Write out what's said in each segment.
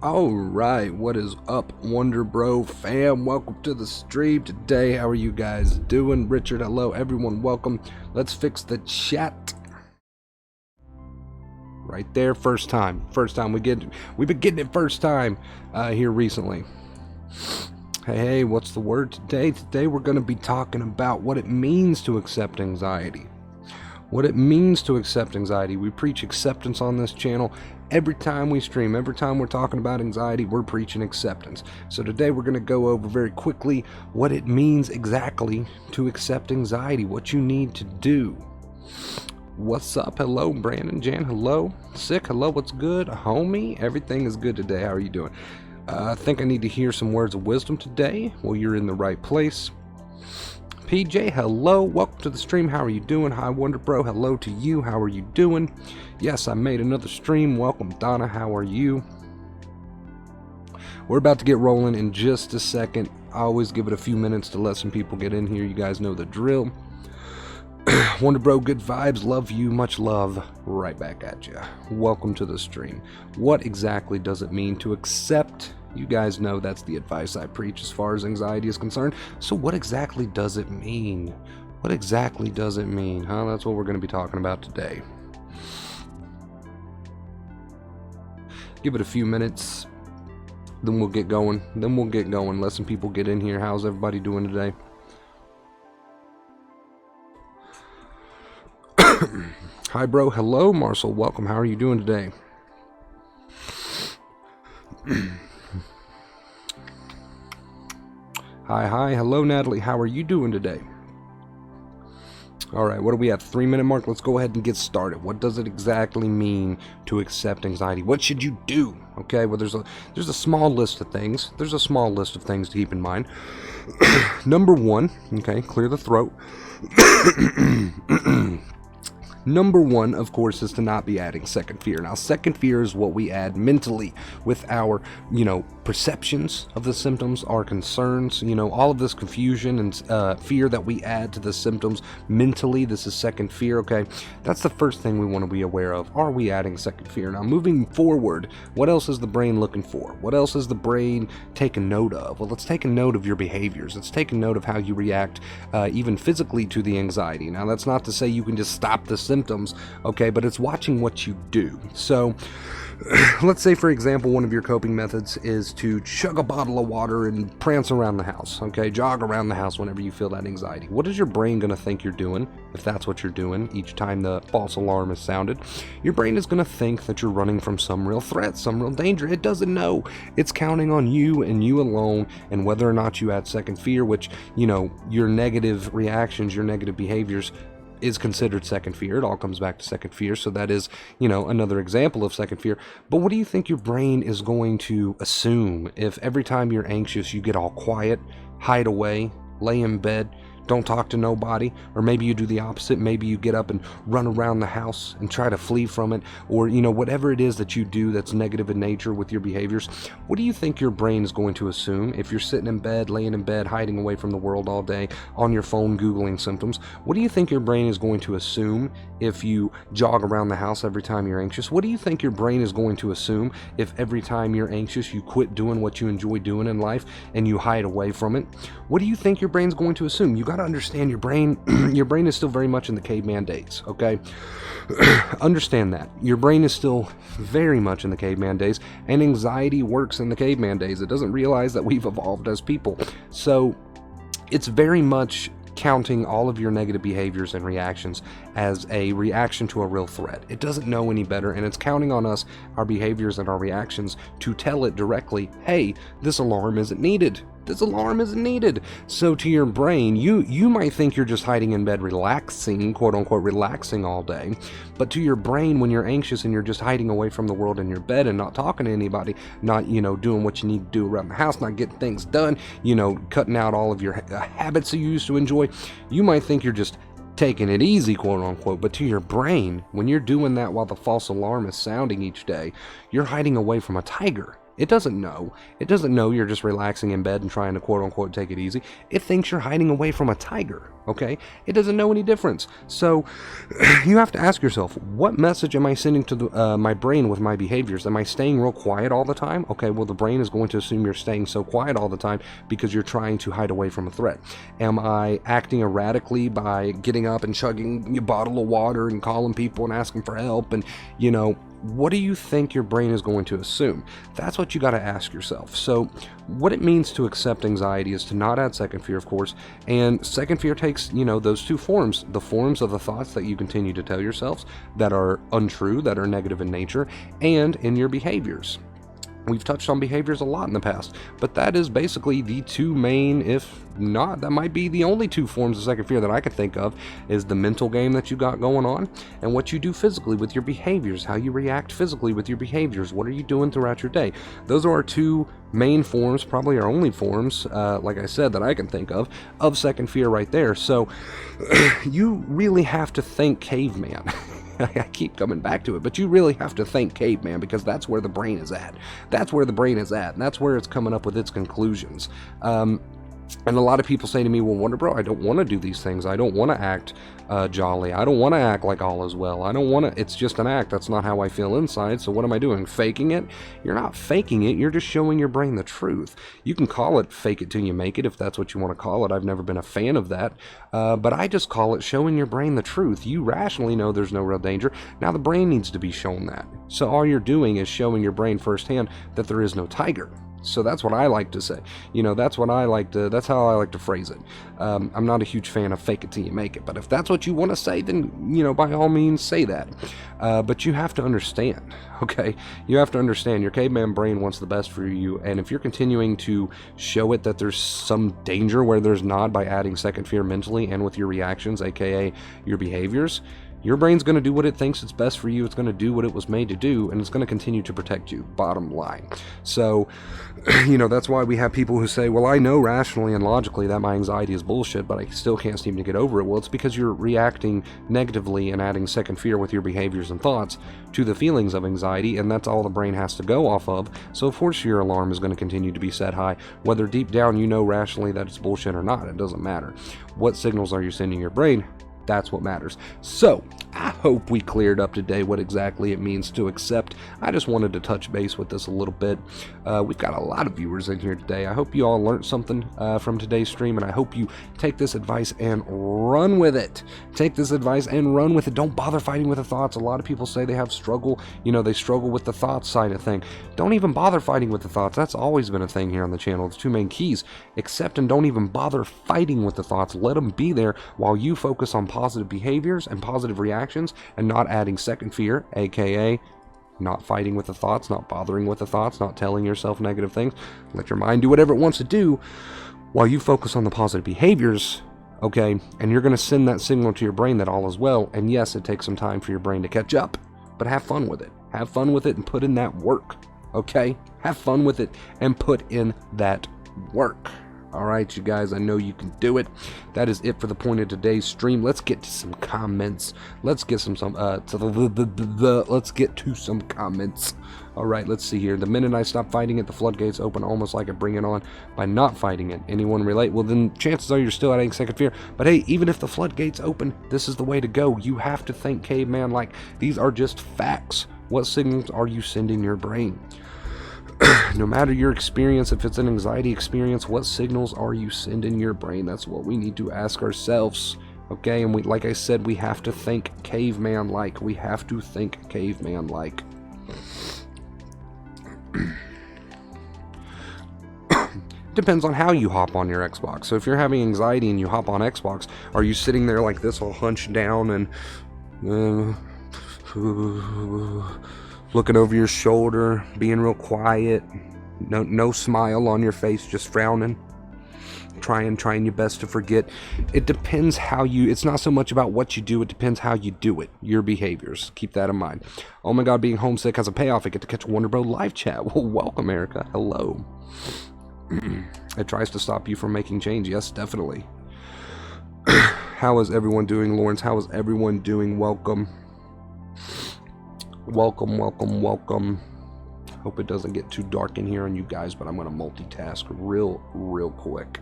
All right, what is up, Wonder Bro fam? Welcome to the stream today. How are you guys doing? Richard, hello, everyone, welcome. Let's fix the chat. Right there, first time we've been getting it first time here recently. Hey, what's the word today? Today we're going to be talking about what it means to accept anxiety. What it means to accept anxiety. We preach acceptance on this channel. Every time we stream, every time we're talking about anxiety, we're preaching acceptance. So today we're going to go over very quickly what it means exactly to accept anxiety, what you need to do. What's up? Hello, Brandon, Jan, hello. Sick, hello, what's good? Homie, everything is good today. How are you doing? I think I need to hear some words of wisdom today. Well, you're in the right place. PJ, hello, welcome to the stream. How are you doing? Hi, Wonder Bro, hello to you. How are you doing? Yes, I made another stream. Welcome, Donna. How are you? We're about to get rolling in just a second. I always give it a few minutes to let some people get in here. You guys know the drill. Wonder Bro, good vibes. Love you. Much love. Right back at you. Welcome to the stream. What exactly does it mean to accept? You guys know that's the advice I preach as far as anxiety is concerned. So what exactly does it mean? What exactly does it mean? Huh? That's what we're going to be talking about today. Give it a few minutes. Then we'll get going. Let some people get in here. How's everybody doing today? Hi, bro. Hello, Marcel. Welcome. How are you doing today? Hi. Hello, Natalie. How are you doing today? All right, what do we at? 3-minute mark? Let's go ahead and get started. What does it exactly mean to accept anxiety? What should you do? Okay, well, there's a small list of things. There's a small list of things to keep in mind. Number one, okay, clear the throat. Number one, of course, is to not be adding second fear. Now, second fear is what we add mentally with our, perceptions of the symptoms, our concerns, all of this confusion and fear that we add to the symptoms mentally. This is second fear, okay? That's the first thing we want to be aware of. Are we adding second fear? Now, moving forward, what else is the brain looking for? What else is the brain taking note of? Well, let's take a note of your behaviors. Let's take a note of how you react even physically to the anxiety. Now, that's not to say you can just stop the symptoms, okay, but it's watching what you do. So let's say, for example, one of your coping methods is to chug a bottle of water and prance around the house, okay, jog around the house whenever you feel that anxiety. What is your brain going to think you're doing if that's what you're doing each time the false alarm is sounded? Your brain is going to think that you're running from some real threat, some real danger. It doesn't know. It's counting on you and you alone and whether or not you add second fear, which, your negative reactions, your negative behaviors is considered second fear. It all comes back to second fear. So that is, another example of second fear. But what do you think your brain is going to assume if every time you're anxious, you get all quiet, hide away, lay in bed, don't talk to nobody? Or maybe you do the opposite. Maybe you get up and run around the house and try to flee from it, or whatever it is that you do that's negative in nature with your behaviors. What do you think your brain is going to assume if you're sitting in bed, laying in bed, hiding away from the world all day, on your phone googling symptoms? What do you think your brain is going to assume if you jog around the house every time you're anxious? What do you think your brain is going to assume if every time you're anxious you quit doing what you enjoy doing in life and you hide away from it? What do you think your brain's going to assume? You got to understand your brain is still very much in the caveman days, okay? Understand that your brain is still very much in the caveman days, and anxiety works in the caveman days. It doesn't realize that we've evolved as people. So it's very much counting all of your negative behaviors and reactions as a reaction to a real threat. It doesn't know any better, and it's counting on us, our behaviors and our reactions, to tell it directly, hey, this alarm isn't needed. This alarm isn't needed. So to your brain, you might think you're just hiding in bed relaxing, quote unquote relaxing all day, but to your brain, when you're anxious and you're just hiding away from the world in your bed and not talking to anybody, not doing what you need to do around the house, not getting things done, cutting out all of your habits that you used to enjoy, you might think you're just taking it easy, quote unquote. But to your brain, when you're doing that while the false alarm is sounding each day, you're hiding away from a tiger. It doesn't know. It doesn't know you're just relaxing in bed and trying to quote unquote take it easy. It thinks you're hiding away from a tiger, okay? It doesn't know any difference. So you have to ask yourself, what message am I sending to my brain with my behaviors? Am I staying real quiet all the time? Okay, well, the brain is going to assume you're staying so quiet all the time because you're trying to hide away from a threat. Am I acting erratically by getting up and chugging a bottle of water and calling people and asking for help? And, you know, what do you think your brain is going to assume? That's what you got to ask yourself. So what it means to accept anxiety is to not add second fear, of course. And second fear takes, you know, those two forms, the forms of the thoughts that you continue to tell yourselves that are untrue, that are negative in nature, and in your behaviors. We've touched on behaviors a lot in the past, but that is basically the two main, if not, that might be the only two forms of second fear that I could think of, is the mental game that you got going on and what you do physically with your behaviors, how you react physically with your behaviors, what are you doing throughout your day. Those are our two main forms, probably our only forms, like I said, that I can think of second fear right there. So you really have to think caveman. I keep coming back to it, but you really have to think caveman, because that's where the brain is at. That's where the brain is at, and that's where it's coming up with its conclusions. And a lot of people say to me, well, Wonder Bro, I don't want to do these things. I don't want to act jolly. I don't want to act like all is well. I don't want to, it's just an act. That's not how I feel inside. So what am I doing? Faking it? You're not faking it. You're just showing your brain the truth. You can call it fake it till you make it, if that's what you want to call it. I've never been a fan of that. But I just call it showing your brain the truth. You rationally know there's no real danger. Now the brain needs to be shown that. So all you're doing is showing your brain firsthand that there is no tiger. So that's what I like to say. You know, that's how I like to phrase it. I'm not a huge fan of fake it till you make it, but if that's what you want to say, then, you know, by all means say that. But you have to understand, okay? You have to understand your caveman brain wants the best for you, and if you're continuing to show it that there's some danger where there's not by adding second fear mentally and with your reactions, aka your behaviors, your brain's going to do what it thinks it's best for you. It's going to do what it was made to do, and it's going to continue to protect you, bottom line. So, you know, that's why we have people who say, well, I know rationally and logically that my anxiety is bullshit, but I still can't seem to get over it. Well, it's because you're reacting negatively and adding second fear with your behaviors and thoughts to the feelings of anxiety, and that's all the brain has to go off of. So, of course, your alarm is going to continue to be set high, whether deep down you know rationally that it's bullshit or not. It doesn't matter. What signals are you sending your brain? That's what matters. So, I hope we cleared up today what exactly it means to accept. I just wanted to touch base with this a little bit. We've got a lot of viewers in here today. I hope you all learned something from today's stream, and I hope you take this advice and run with it. Take this advice and run with it. Don't bother fighting with the thoughts. A lot of people say they have struggle, you know, they struggle with the thoughts side of thing. Don't even bother fighting with the thoughts. That's always been a thing here on the channel. It's two main keys. Accept and don't even bother fighting with the thoughts. Let them be there while you focus on positive behaviors and positive reactions, and not adding second fear, aka not fighting with the thoughts, not bothering with the thoughts, not telling yourself negative things. Let your mind do whatever it wants to do while you focus on the positive behaviors, okay? And you're going to send that signal to your brain that all is well. And yes, it takes some time for your brain to catch up, but have fun with it. Have fun with it and put in that work, okay? Have fun with it and put in that work. All right, you guys, I know you can do it. That is it for the point of today's stream. Let's get to some comments. Let's get let's get to some comments. All right, let's see here. The minute I stop fighting it, the floodgates open, almost like I bring it on by not fighting it. Anyone relate? Well, then chances are you're still adding second fear. But hey, even if the floodgates open, this is the way to go. You have to think caveman like. These are just facts. What signals are you sending your brain? No matter your experience, if it's an anxiety experience, what signals are you sending your brain? That's what we need to ask ourselves. Okay, and we, like I said, we have to think caveman-like. We have to think caveman-like. Depends on how you hop on your Xbox. So if you're having anxiety and you hop on Xbox, are you sitting there like this, all hunched down and looking over your shoulder, being real quiet, no smile on your face, just frowning, trying your best to forget? It depends how you, it's not so much about what you do, it depends how you do it, your behaviors. Keep that in mind. Oh my god, being homesick has a payoff. I get to catch a Wonder Bro live chat. Well, welcome, Erica. Hello. It tries to stop you from making change. Yes, definitely. How is everyone doing, Lawrence? How is everyone doing? Welcome. Welcome. Hope it doesn't get too dark in here on you guys, but I'm going to multitask real quick.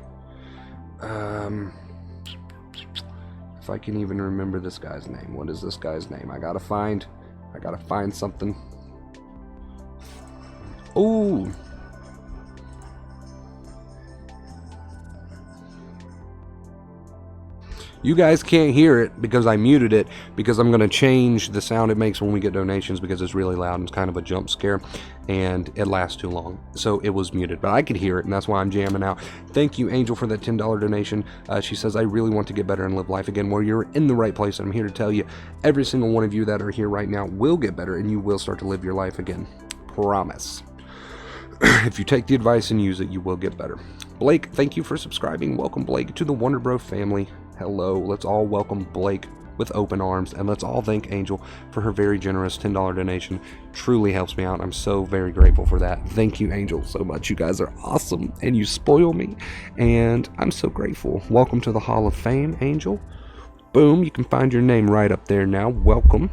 If I can even remember this guy's name. What is this guy's name? I gotta find something. Oh, you guys can't hear it because I muted it, because I'm going to change the sound it makes when we get donations, because it's really loud and it's kind of a jump scare and it lasts too long. So it was muted, but I could hear it, and that's why I'm jamming out. Thank you, Angel, for that $10 donation. She says, I really want to get better and live life again. Well, you're in the right place, and I'm here to tell you, every single one of you that are here right now will get better, and you will start to live your life again. Promise. If you take the advice and use it, you will get better. Blake, thank you for subscribing. Welcome, Blake, to the Wonder Bro family. Hello. Let's all welcome Blake with open arms, and let's all thank Angel for her very generous $10 donation. Truly helps me out. I'm so very grateful for that. Thank you, Angel, so much. You guys are awesome, and you spoil me, and I'm so grateful. Welcome to the Hall of Fame, Angel. Boom, you can find your name right up there now. Welcome.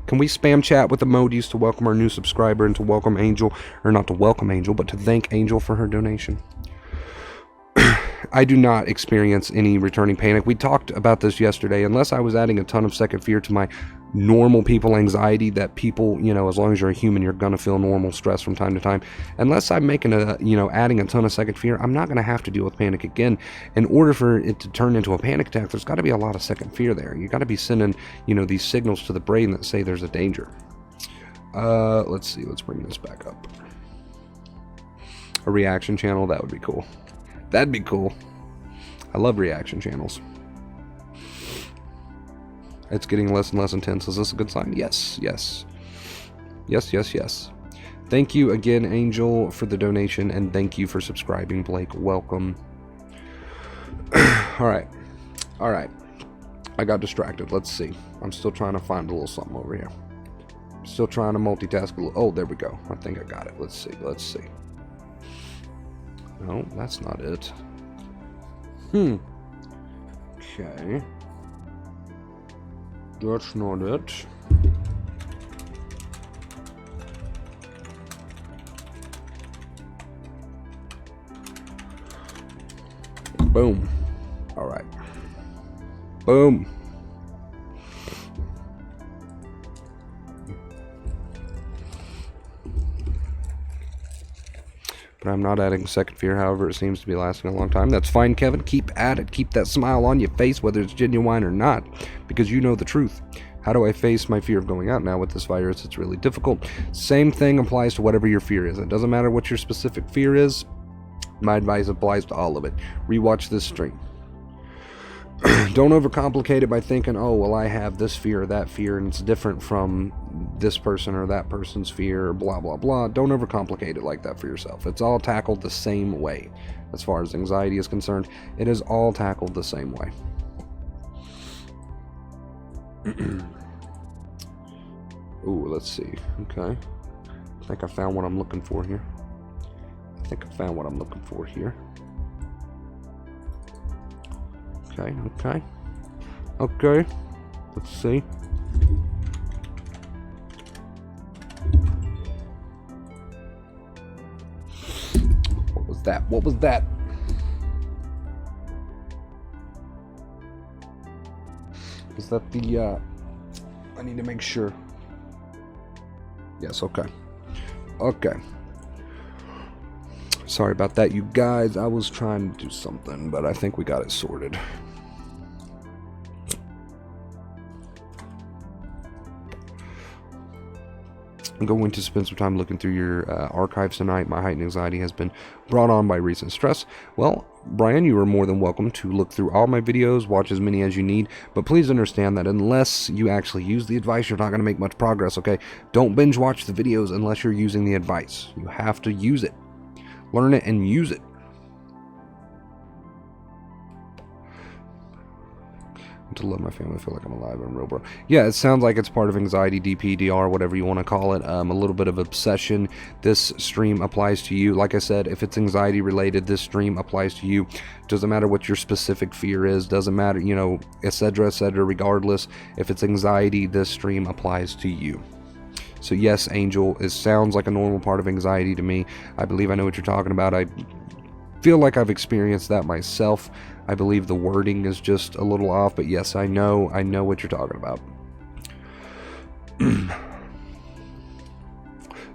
Can we spam chat with emojis to welcome our new subscriber and to welcome Angel, or not to welcome Angel, but to thank Angel for her donation? I do not experience any returning panic. We talked about this yesterday. Unless I was adding a ton of second fear to my normal people anxiety, that people, you know, as long as you're a human, you're going to feel normal stress from time to time. Unless I'm making adding a ton of second fear, I'm not going to have to deal with panic again. In order for it to turn into a panic attack, there's got to be a lot of second fear there. You got to be sending, these signals to the brain that say there's a danger. Let's see. Let's bring this back up. A reaction channel, that would be cool. That'd be cool. I love reaction channels. It's getting less and less intense. Is this a good sign? Yes, yes. Yes, yes, yes. Thank you again, Angel, for the donation, and thank you for subscribing, Blake. Welcome. Alright. Alright. I got distracted. Let's see. I'm still trying to find a little something over here. Still trying to multitask a little. Oh, there we go. I think I got it. Let's see. Let's see. No, that's not it. Okay. That's not it. Boom. All right. Boom. But I'm not adding second fear, however, it seems to be lasting a long time. That's fine, Kevin. Keep at it. Keep that smile on your face, whether it's genuine or not, because you know the truth. How do I face my fear of going out now with this virus? It's really difficult. Same thing applies to whatever your fear is. It doesn't matter what your specific fear is. My advice applies to all of it. Rewatch this stream. Don't overcomplicate it by thinking, oh, well, I have this fear or that fear, and it's different from this person or that person's fear, or blah, blah, blah. Don't overcomplicate it like that for yourself. It's all tackled the same way. As far as anxiety is concerned, it is all tackled the same way. Ooh, let's see. Okay. I think I found what I'm looking for here. Okay. Let's see. What was that? Is that the, I need to make sure. Yes, okay. Okay. Sorry about that, you guys. I was trying to do something, but I think we got it sorted. I'm going to spend some time looking through your archives tonight. My heightened anxiety has been brought on by recent stress. Well, Brian, you are more than welcome to look through all my videos, watch as many as you need, but please understand that unless you actually use the advice, you're not going to make much progress, okay? Don't binge watch the videos unless you're using the advice. You have to use it. Learn it and use it. To love my family, feel like I'm alive and real, bro. Yeah, it sounds like it's part of anxiety, DPDR, whatever you want to call it. A little bit of obsession. This stream applies to you. Like I said, if it's anxiety related, this stream applies to you. Doesn't matter what your specific fear is. Doesn't matter, etc., etc. Regardless, if it's anxiety, this stream applies to you. So yes, Angel, it sounds like a normal part of anxiety to me. I believe I know what you're talking about. I feel like I've experienced that myself. I believe the wording is just a little off, but yes, I know what you're talking about.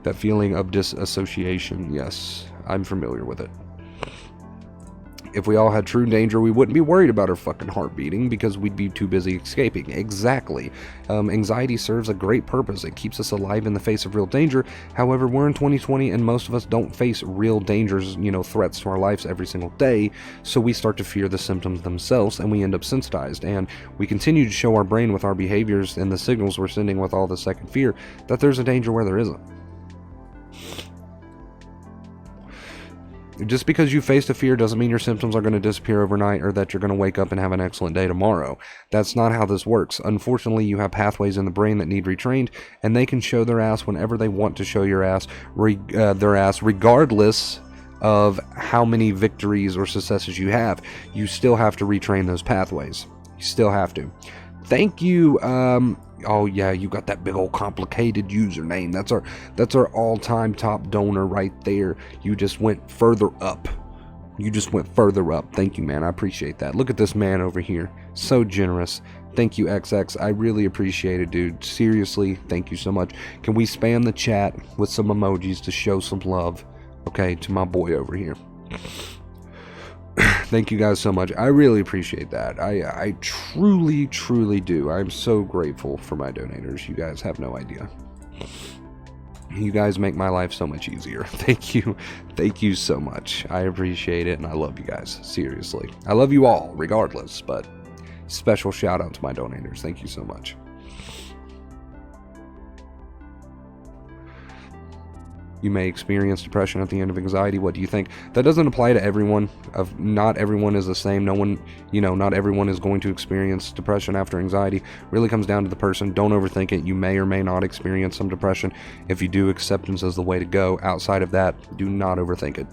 That feeling of disassociation, yes, I'm familiar with it. If we all had true danger, we wouldn't be worried about our fucking heart beating because we'd be too busy escaping. Exactly. Anxiety serves a great purpose. It keeps us alive in the face of real danger. However, we're in 2020 and most of us don't face real dangers, threats to our lives every single day. So we start to fear the symptoms themselves and we end up sensitized. And we continue to show our brain with our behaviors and the signals we're sending with all the second fear that there's a danger where there isn't. Just because you faced a fear doesn't mean your symptoms are going to disappear overnight or that you're going to wake up and have an excellent day tomorrow. That's not how this works. Unfortunately, you have pathways in the brain that need retrained, and they can show their ass whenever they want to show their ass, regardless of how many victories or successes you have. You still have to retrain those pathways. You still have to. Thank you. Oh yeah, you got that big old complicated username. That's our all-time top donor right there. You just went further up. Thank you, man. I appreciate that. Look at this man over here. So generous. Thank you, XX. I really appreciate it, dude. Seriously, thank you so much. Can we spam the chat with some emojis to show some love, okay, to my boy over here? Thank you guys so much. I really appreciate that. I truly, truly do. I'm so grateful for my donators. You guys have no idea. You guys make my life so much easier. Thank you. Thank you so much. I appreciate it, and I love you guys. Seriously. I love you all, regardless, but special shout out to my donators. Thank you so much. You may experience depression at the end of anxiety. What do you think? That doesn't apply to everyone. Not everyone is the same. No one, not everyone is going to experience depression after anxiety. Really comes down to the person. Don't overthink it. You may or may not experience some depression. If you do, acceptance is the way to go. Outside of that, do not overthink it.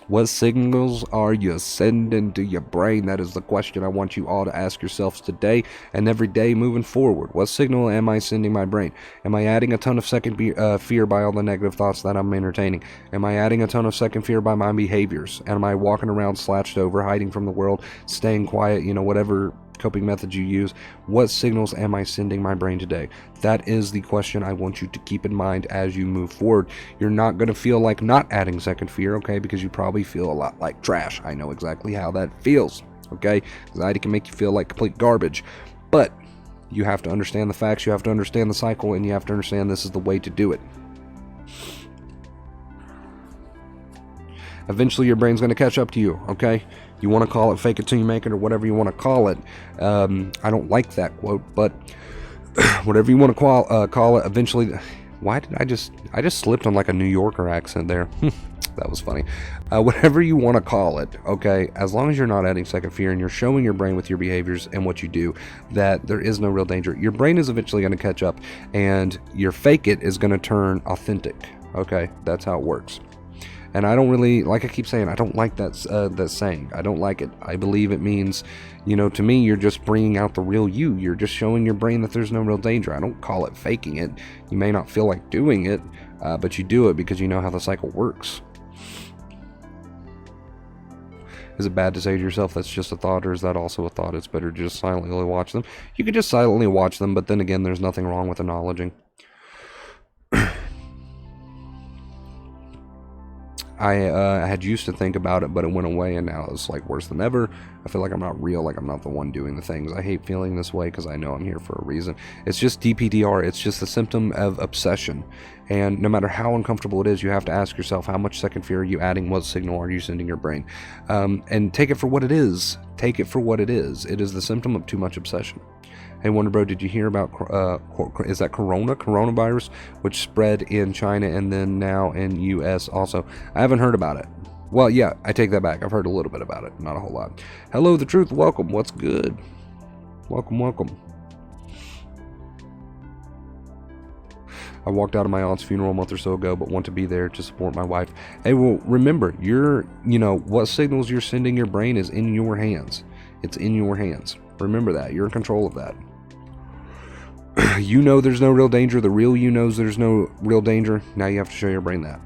What signals are you sending to your brain? That is the question I want you all to ask yourselves today and every day moving forward. What signal am I sending my brain? Am I adding a ton of second fear by all the negative thoughts that I'm entertaining? Am I adding a ton of second fear by my behaviors? Am I walking around slouched over, hiding from the world, staying quiet, whatever coping methods you use? What signals am I sending my brain today? That is the question I want you to keep in mind as you move forward. You're not going to feel like not adding second fear, okay, because you probably feel a lot like trash. I know exactly how that feels, okay? Anxiety can make you feel like complete garbage, but you have to understand the facts, you have to understand the cycle, and you have to understand this is the way to do it. Eventually your brain's going to catch up to you, okay? You want to call it fake it till you make it or whatever you want to call it. I don't like that quote, but whatever you want to call it, eventually... Why did I just slipped on like a New Yorker accent there. That was funny. Whatever you want to call it, okay, as long as you're not adding second fear and you're showing your brain with your behaviors and what you do that there is no real danger, your brain is eventually going to catch up and your fake it is going to turn authentic, okay? That's how it works. And I don't really, like I keep saying, I don't like that saying. I don't like it. I believe it means, to me, you're just bringing out the real you. You're just showing your brain that there's no real danger. I don't call it faking it. You may not feel like doing it, but you do it because you know how the cycle works. Is it bad to say to yourself that's just a thought, or is that also a thought? It's better to just silently watch them. You could just silently watch them, but then again, there's nothing wrong with acknowledging. I had used to think about it, but it went away, and now it's like worse than ever. I feel like I'm not real, like I'm not the one doing the things. I hate feeling this way because I know I'm here for a reason. It's just DPDR. It's just a symptom of obsession. And no matter how uncomfortable it is, you have to ask yourself, how much second fear are you adding? What signal are you sending your brain? And take it for what it is. Take it for what it is. It is the symptom of too much obsession. Hey, Wonder Bro, did you hear about, is that coronavirus, which spread in China and then now in U.S. also? I haven't heard about it. Well, yeah, I take that back. I've heard a little bit about it, not a whole lot. Hello, The Truth, welcome. What's good? Welcome, welcome. I walked out of my aunt's funeral a month or so ago, but want to be there to support my wife. Hey, well, remember, what signals you're sending your brain is in your hands. It's in your hands. Remember that. You're in control of that. You know there's no real danger. The real you knows there's no real danger. Now you have to show your brain that.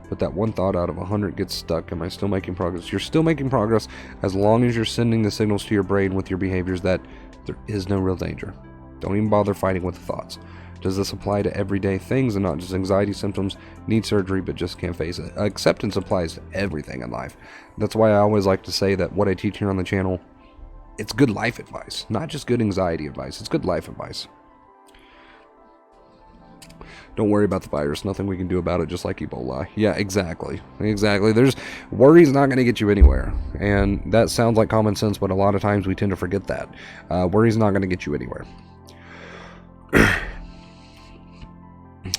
But that one thought out of 100 gets stuck. Am I still making progress? You're still making progress as long as you're sending the signals to your brain with your behaviors that there is no real danger. Don't even bother fighting with the thoughts. Does this apply to everyday things and not just anxiety symptoms? Need surgery but just can't face it. Acceptance applies to everything in life. That's why I always like to say that what I teach here on the channel, it's good life advice, not just good anxiety advice. It's good life advice. Don't worry about the virus. Nothing we can do about it, just like Ebola. Yeah, exactly. Exactly. Worry's not going to get you anywhere. And that sounds like common sense, but a lot of times we tend to forget that. Worry's not going to get you anywhere.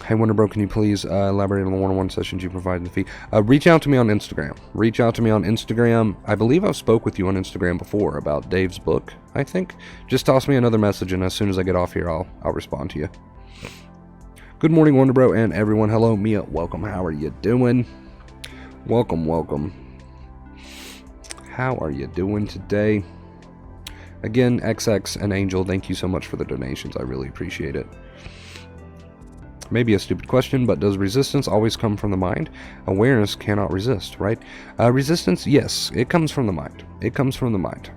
Hey, Wonderbro, can you please elaborate on the one-on-one sessions you provide in the feed? Reach out to me on Instagram. Reach out to me on Instagram. I believe I've spoke with you on Instagram before about Dave's book, I think. Just toss me another message, and as soon as I get off here, I'll respond to you. Good morning, Wonderbro, and everyone. Hello, Mia. Welcome. How are you doing? Welcome, welcome. How are you doing today? Again, XX and Angel, thank you so much for the donations. I really appreciate it. Maybe a stupid question, but does resistance always come from the mind? Awareness cannot resist, right? Resistance, yes, it comes from the mind. It comes from the mind.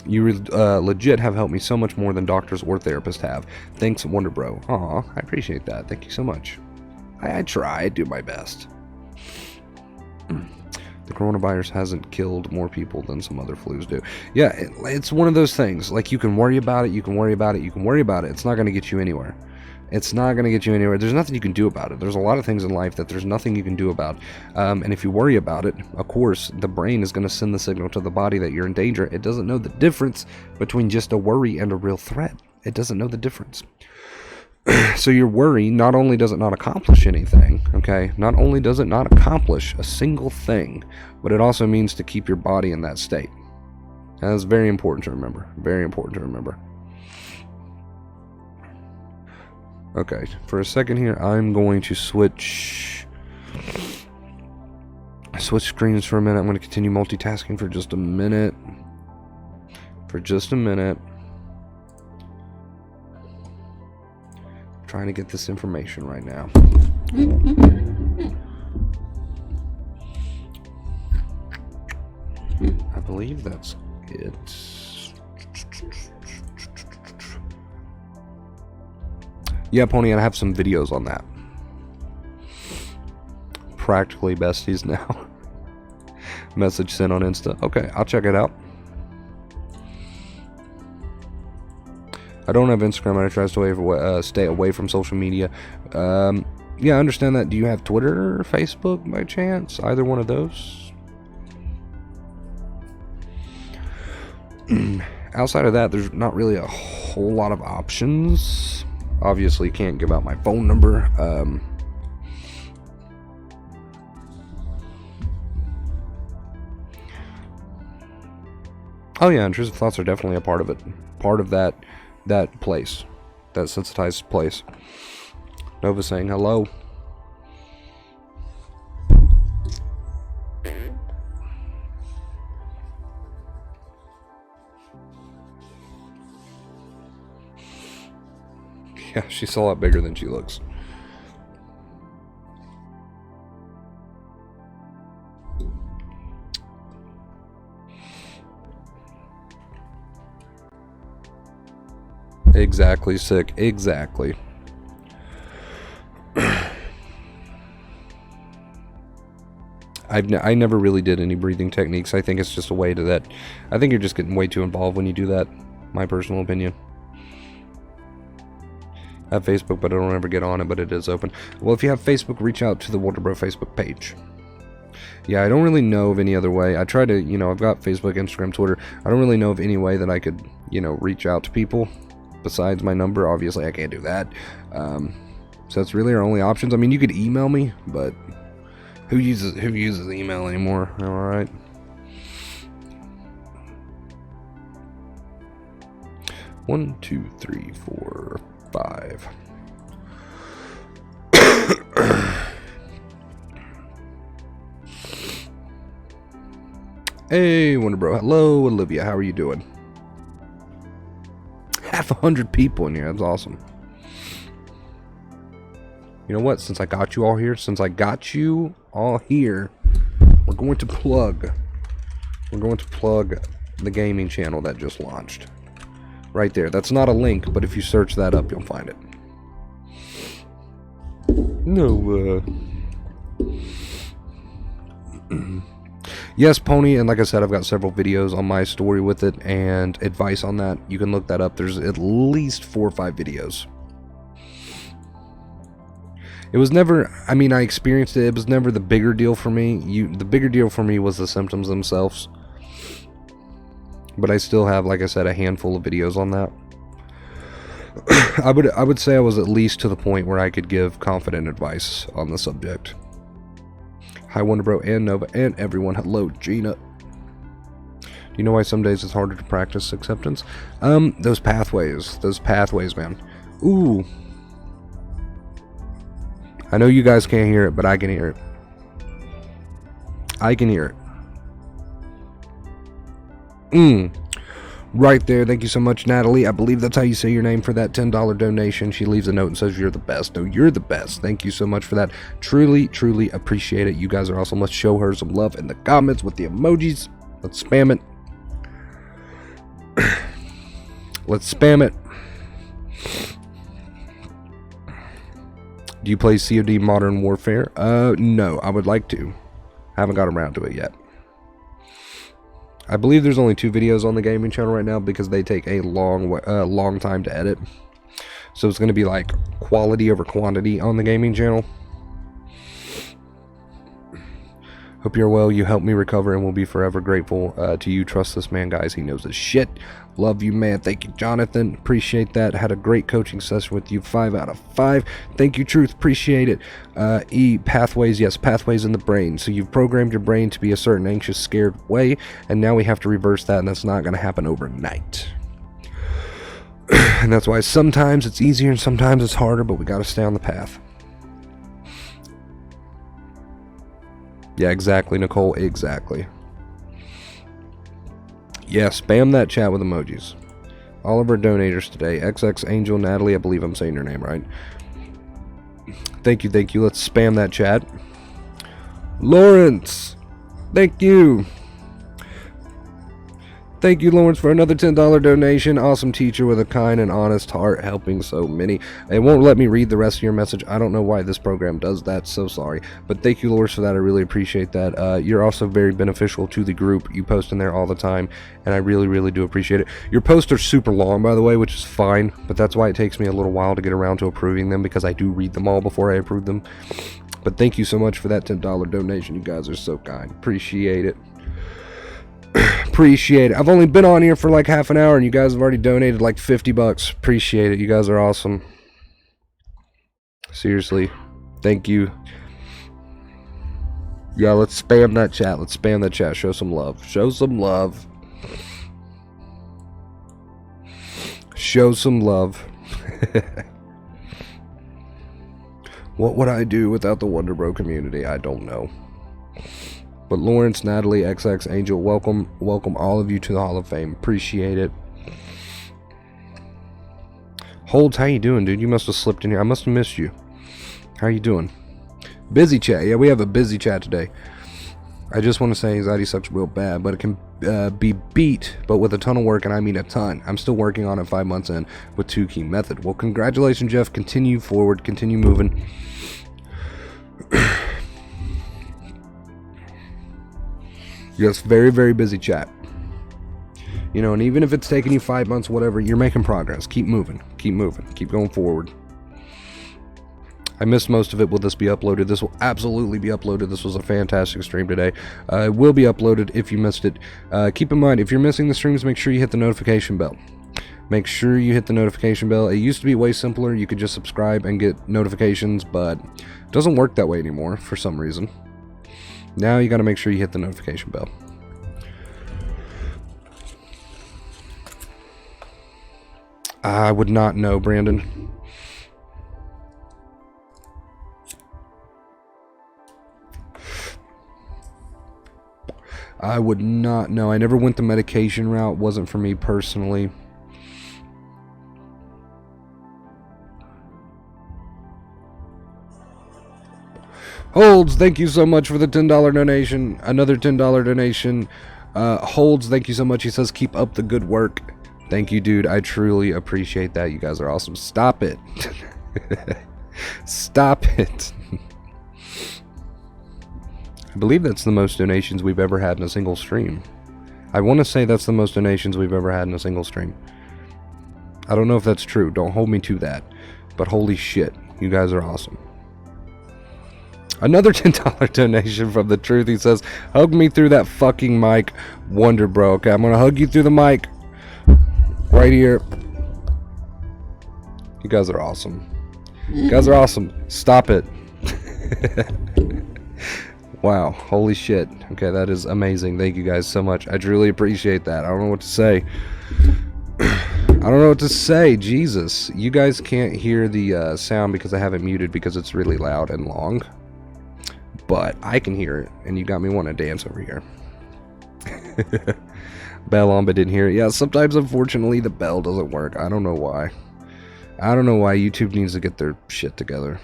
You legit have helped me so much more than doctors or therapists have. Thanks, Wonderbro. Aw, I appreciate that. Thank you so much. I try. I do my best. The coronavirus hasn't killed more people than some other flus do. Yeah, it's one of those things. Like, you can worry about it, you can worry about it, you can worry about it. It's not going to get you anywhere. It's not going to get you anywhere. There's nothing you can do about it. There's a lot of things in life that there's nothing you can do about. And if you worry about it, of course, the brain is going to send the signal to the body that you're in danger. It doesn't know the difference between just a worry and a real threat. It doesn't know the difference. So your worry, not only does it not accomplish anything, okay? Not only does it not accomplish a single thing, but it also means to keep your body in that state. And that's very important to remember. Very important to remember. Okay, for a second here, I'm going to switch screens for a minute. I'm going to continue multitasking for just a minute. I'm trying to get this information right now. I believe that's it. Yeah, Pony, I have some videos on that. Practically besties now. Message sent on Insta. Okay, I'll check it out. I don't have Instagram. I try to stay away from social media. Yeah, I understand that. Do you have Twitter or Facebook by chance? Either one of those? Outside of that, there's not really a whole lot of options. Obviously, can't give out my phone number. Oh yeah, intrusive thoughts are definitely a part of it. Part of that place. That sensitized place. Nova saying hello. Yeah, she's a lot bigger than she looks. Exactly, sick. Exactly. I never really did any breathing techniques. I think it's just a way to that. I think you're just getting way too involved when you do that. My personal opinion. I have Facebook, but I don't ever get on it, but it is open. Well, if you have Facebook, reach out to the Wonderbro Facebook page. Yeah, I don't really know of any other way. I try to, I've got Facebook, Instagram, Twitter. I don't really know of any way that I could, reach out to people besides my number. Obviously, I can't do that. So that's really our only options. I mean, you could email me, but who uses email anymore? All right. One, two, three, 4, 5. Hey, Wonder Bro. Hello, Olivia. How are you doing? Half 100 people in here. That's awesome. You know what? Since I got you all here, we're going to plug the gaming channel that just launched. Right there. That's not a link, but if you search that up, you'll find it. No, Yes, Pony, and like I said, I've got several videos on my story with it and advice on that. You can look that up. There's at least 4 or 5 videos. It was never, I mean, I experienced it. It was never the bigger deal for me. The bigger deal for me was the symptoms themselves. But I still have, like I said, a handful of videos on that. I would say I was at least to the point where I could give confident advice on the subject. Hi, Wonder Bro and Nova and everyone. Hello, Gina. Do you know why some days it's harder to practice acceptance? Those pathways, man. Ooh. I know you guys can't hear it, but I can hear it. I can hear it. Right there. Thank you so much, Natalie. I believe that's how you say your name for that $10 donation. She leaves a note and says you're the best. No, you're the best. Thank you so much for that. Truly, truly appreciate it. You guys are awesome. Let's show her some love in the comments with the emojis. Let's spam it. Let's spam it. Do you play COD Modern Warfare? No, I would like to. I haven't got around to it yet. I believe there's only 2 videos on the gaming channel right now because they take a long time to edit. So it's going to be like quality over quantity on the gaming channel. Hope you're well. You helped me recover and will be forever grateful to you. Trust this man, guys. He knows his shit. Love you, man. Thank you, Jonathan. Appreciate that. Had a great coaching session with you. 5 out of 5. Thank you, Truth. Appreciate it. Pathways. Yes, pathways in the brain. So you've programmed your brain to be a certain anxious, scared way, and now we have to reverse that, and that's not going to happen overnight. And that's why sometimes it's easier and sometimes it's harder, but we got to stay on the path. Yeah, exactly, Nicole. Exactly. Yeah, spam that chat with emojis. All of our donators today. XX Angel Natalie, I believe I'm saying your name right. Thank you, thank you. Let's spam that chat. Lawrence, thank you. Thank you, Lawrence, for another $10 donation. Awesome teacher with a kind and honest heart, helping so many. It won't let me read the rest of your message. I don't know why this program does that. So sorry. But thank you, Lawrence, for that. I really appreciate that. You're also very beneficial to the group. You post in there all the time, and I really, really do appreciate it. Your posts are super long, by the way, which is fine. But that's why it takes me a little while to get around to approving them, because I do read them all before I approve them. But thank you so much for that $10 donation. You guys are so kind. Appreciate it. Appreciate it. I've only been on here for like half an hour and you guys have already donated like $50. Appreciate it. You guys are awesome. Seriously. Thank you. Yeah, let's spam that chat. Let's spam that chat. Show some love. Show some love. Show some love. What would I do without the Wonder Bro community? I don't know. But Lawrence, Natalie, XX, Angel, welcome all of you to the Hall of Fame. Appreciate it. Holds, how you doing, dude? You must have slipped in here. I must have missed you. How you doing? Busy chat. Yeah, we have a busy chat today. I just want to say anxiety sucks real bad, but it can be beat, but with a ton of work, and I mean a ton. I'm still working on it 5 months in with 2 key method. Well, congratulations, Jeff. Continue forward. Continue moving. Yes, very, very busy chat. You know, and even if it's taking you 5 months, whatever, you're making progress. Keep moving. Keep moving. Keep going forward. I missed most of it. Will this be uploaded? This will absolutely be uploaded. This was a fantastic stream today. It will be uploaded if you missed it. Keep in mind, if you're missing the streams, make sure you hit the notification bell. Make sure you hit the notification bell. It used to be way simpler. You could just subscribe and get notifications, but it doesn't work that way anymore for some reason. Now you got to make sure you hit the notification bell. I would not know, Brandon. I would not know. I never went the medication route. Wasn't for me personally. Holds, thank you so much for the $10 donation. Another $10 donation. Holds, thank you so much. He says, keep up the good work. Thank you, dude. I truly appreciate that. You guys are awesome. Stop it. Stop it. I believe that's the most donations we've ever had in a single stream. I want to say that's the most donations we've ever had in a single stream. I don't know if that's true. Don't hold me to that. But holy shit, you guys are awesome. Another $10 donation from The Truth. He says, hug me through that fucking mic. Wonder Bro. Okay, I'm going to hug you through the mic. Right here. You guys are awesome. You guys are awesome. Stop it. Wow. Holy shit. Okay, that is amazing. Thank you guys so much. I truly appreciate that. I don't know what to say. I don't know what to say. Jesus. You guys can't hear the sound because I have it muted because it's really loud and long. But I can hear it, and you got me wanting to dance over here. Bell on, but didn't hear it. Yeah, sometimes, unfortunately, the bell doesn't work. I don't know why. I don't know why. YouTube needs to get their shit together.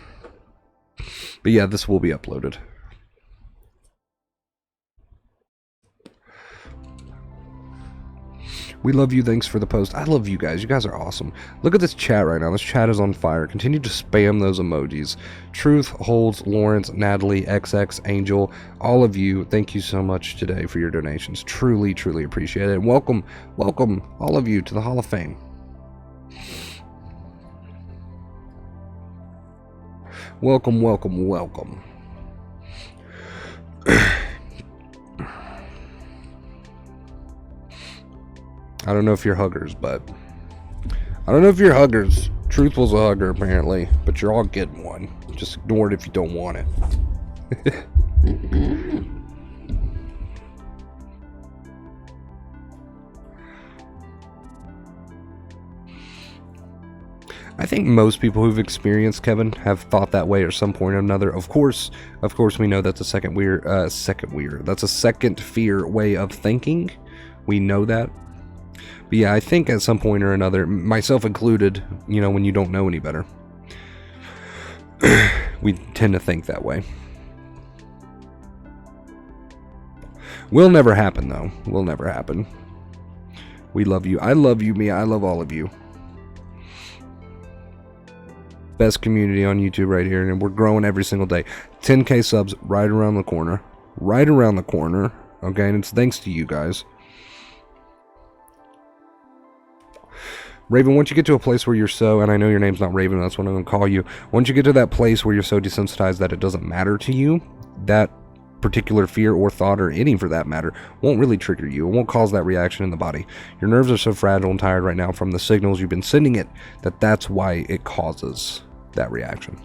But yeah, this will be uploaded. We love you. Thanks for the post. I love you guys. You guys are awesome. Look at this chat right now. This chat is on fire. Continue to spam those emojis. Truth, Holds, Lawrence, Natalie, XX, Angel, all of you, thank you so much today for your donations. Truly, truly appreciate it. And welcome, welcome, all of you to the Hall of Fame. Welcome, welcome, welcome. I don't know if you're huggers, but I don't know if you're huggers. Truth was a hugger, apparently, but you're all getting one. Just ignore it if you don't want it. I think most people who've experienced Kevin have thought that way at some point or another. Of course, we know that's a second fear way of thinking. We know that. But yeah, I think at some point or another, myself included, you know, when you don't know any better, we tend to think that way. Will never happen, though. Will never happen. We love you. I love you, Mia. I love all of you. Best community on YouTube right here, and we're growing every single day. 10K subs right around the corner. Right around the corner. Okay, and it's thanks to you guys. Raven, once you get to a place where you're so, and I know your name's not Raven, that's what I'm going to call you. Once you get to that place where you're so desensitized that it doesn't matter to you, that particular fear or thought, or any for that matter, won't really trigger you. It won't cause that reaction in the body. Your nerves are so fragile and tired right now from the signals you've been sending it, that's why it causes that reaction.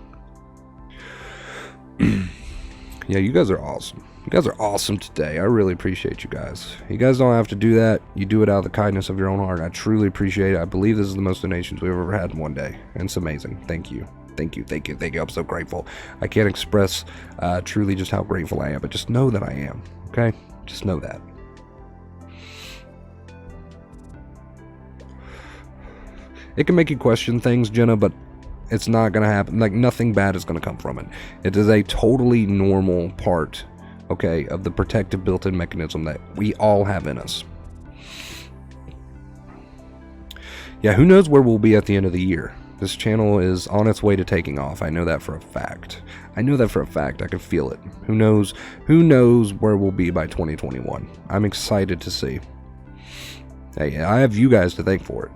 Yeah, you guys are awesome. You guys are awesome today. I really appreciate you guys. You guys don't have to do that. You do it out of the kindness of your own heart. I truly appreciate it. I believe this is the most donations we've ever had in one day. And it's amazing. Thank you. Thank you. Thank you. Thank you. I'm so grateful. I can't express truly just how grateful I am, but just know that I am. Okay? Just know that. It can make you question things, Jenna, but it's not going to happen. Like, nothing bad is going to come from it. It is a totally normal part, okay, of the protective built-in mechanism that we all have in us. Yeah, who knows where we'll be at the end of the year. This channel is on its way to taking off. I know that for a fact. I know that for a fact. I can feel it. Who knows where we'll be by 2021. I'm excited to see. Hey, I have you guys to thank for it.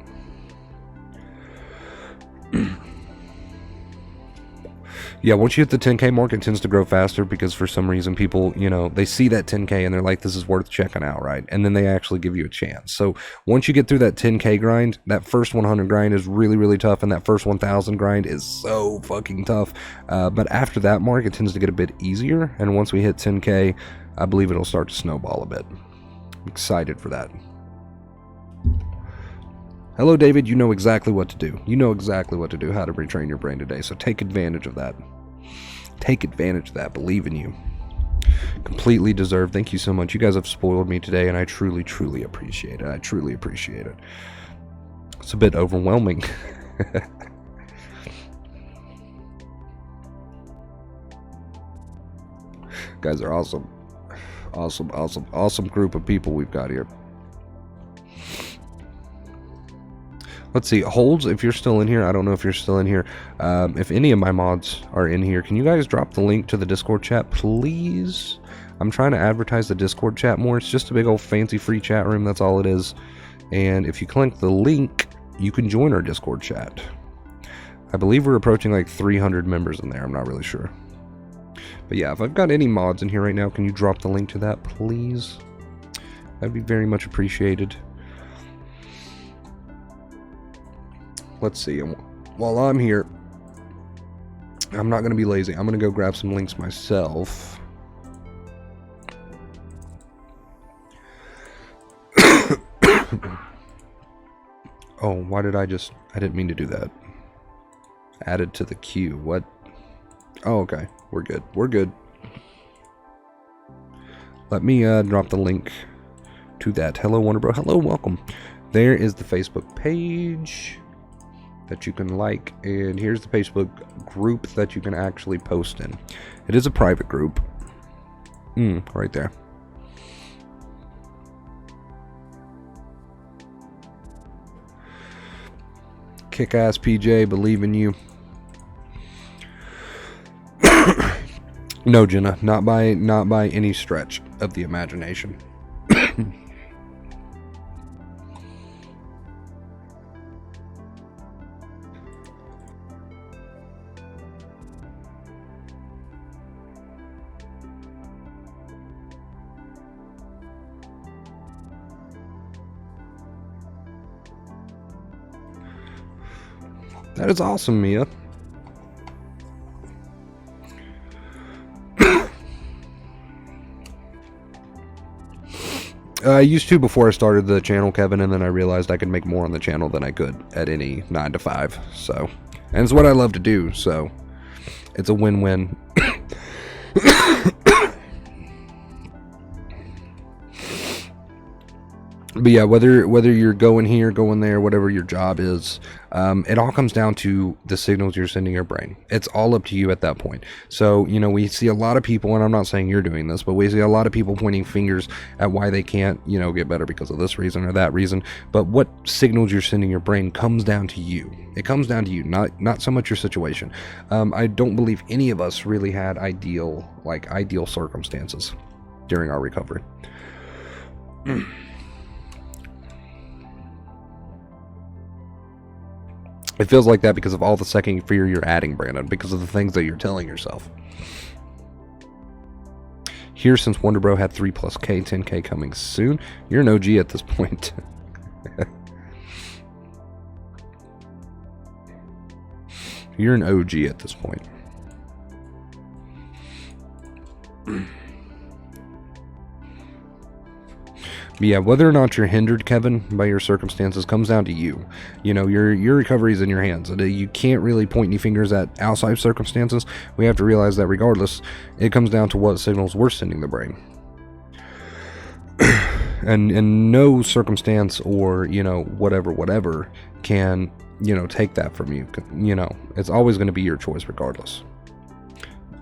Yeah, once you hit the 10K mark, it tends to grow faster because for some reason people, you know, they see that 10K and they're like, this is worth checking out, right? And then they actually give you a chance. So once you get through that 10K grind, that first 100 grind is really, really tough, and that first 1,000 grind is so fucking tough. But after that mark, it tends to get a bit easier, and once we hit 10K, I believe it'll start to snowball a bit. I'm excited for that. Hello, David. You know exactly what to do. You know exactly what to do, how to retrain your brain today. So take advantage of that. Take advantage of that. Believe in you. Completely deserved. Thank you so much. You guys have spoiled me today, and I truly, truly appreciate it. I truly appreciate it. It's a bit overwhelming. Guys are awesome. Awesome group of people we've got here. Let's see, Holds, if you're still in here, I don't know if you're still in here. If any of my mods are in here, can you guys drop the link to the Discord chat, please? I'm trying to advertise the Discord chat more. It's just a big old fancy free chat room, that's all it is. And if you click the link, you can join our Discord chat. I believe we're approaching like 300 members in there, I'm not really sure. But yeah, if I've got any mods in here right now, can you drop the link to that, please? That'd be very much appreciated. Let's see, while I'm here, I'm not going to be lazy. I'm going to go grab some links myself. Oh, why did I didn't mean to do that. Added to the queue, what? Oh, okay, we're good, we're good. Let me drop the link to that. Hello, Wonderbro, hello, welcome. There is the Facebook page that you can like, and here's the Facebook group that you can actually post in. It is a private group. Right there. Kick-ass PJ, believe in you. No, Jenna, not by any stretch of the imagination. That is awesome, Mia. I used to before I started the channel, Kevin, and then I realized I could make more on the channel than I could at any 9 to 5. So, and it's what I love to do, so it's a win-win. But yeah, whether you're going here, going there, whatever your job is, it all comes down to the signals you're sending your brain. It's all up to you at that point. So, you know, we see a lot of people, and I'm not saying you're doing this, but we see a lot of people pointing fingers at why they can't, you know, get better because of this reason or that reason. But what signals you're sending your brain comes down to you. It comes down to you, not so much your situation. I don't believe any of us really had ideal circumstances during our recovery. It feels like that because of all the second fear you're adding, Brandon, because of the things that you're telling yourself. Here, since Wonderbro had 3+K, 10K coming soon, you're an OG at this point. You're an OG at this point. But yeah, whether or not you're hindered, Kevin, by your circumstances comes down to you. You know, your recovery is in your hands. You can't really point any fingers at outside circumstances. We have to realize that regardless, it comes down to what signals we're sending the brain. and no circumstance or, you know, whatever can, you know, take that from you. You know, it's always going to be your choice regardless.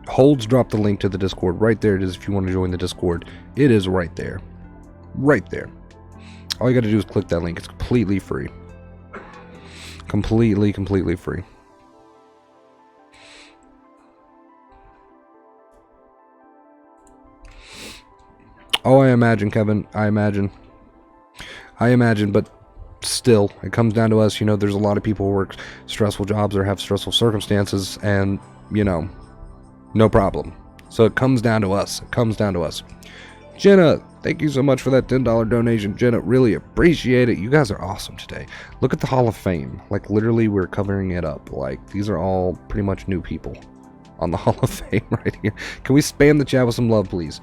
Holds dropped the link to the Discord. Right there it is if you want to join the Discord. It is right there. Right there. All you got to do is click that link. It's completely free. Completely free. Oh, I imagine, Kevin. I imagine, but still, it comes down to us. You know, there's a lot of people who work stressful jobs or have stressful circumstances, and, you know, no problem. So it comes down to us. It comes down to us. Jenna, thank you so much for that $10 donation. Jenna, really appreciate it. You guys are awesome today. Look at the Hall of Fame. Like, literally, we're covering it up. Like, these are all pretty much new people on the Hall of Fame right here. Can we spam the chat with some love, please?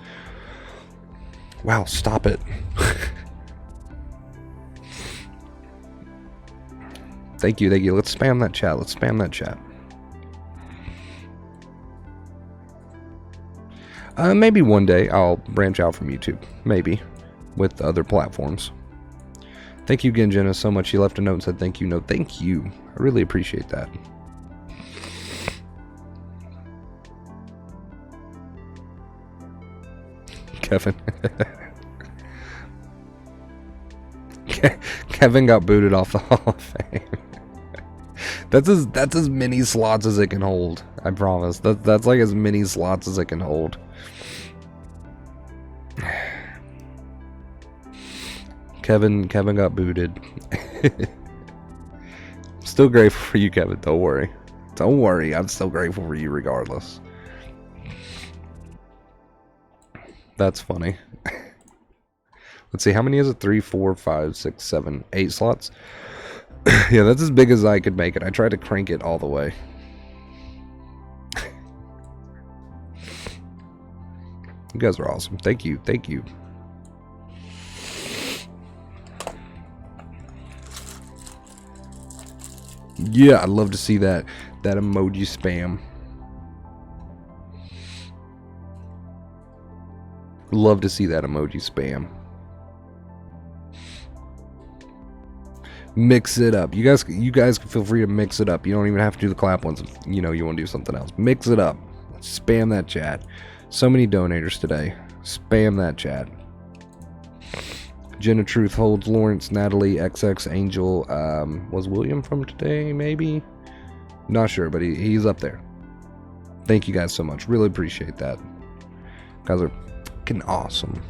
Wow, stop it. Thank you. Let's spam that chat. Maybe one day I'll branch out from YouTube. Maybe. With other platforms. Thank you again, Jenna, so much. She left a note and said thank you. No, thank you. I really appreciate that. Kevin. Kevin got booted off the Hall of Fame. That's as many slots as it can hold. I promise. That's like as many slots as it can hold. Kevin got booted. Still grateful for you, Kevin. Don't worry. Don't worry. I'm still grateful for you regardless. That's funny. Let's see, how many is it? 3, 4, 5, 6, 7, 8 slots? Yeah, that's as big as I could make it. I tried to crank it all the way. You guys are awesome. Thank you. Thank you. Yeah, I'd love to see that emoji spam. Love to see that emoji spam. Mix it up. You guys can feel free to mix it up. You don't even have to do the clap ones if you know you want to do something else. Mix it up. Spam that chat. So many donators today. Spam that chat. Jenna Truth holds Lawrence, Natalie, XX, Angel. Was William from today, maybe? Not sure, but he's up there. Thank you guys so much. Really appreciate that. You guys are fucking awesome.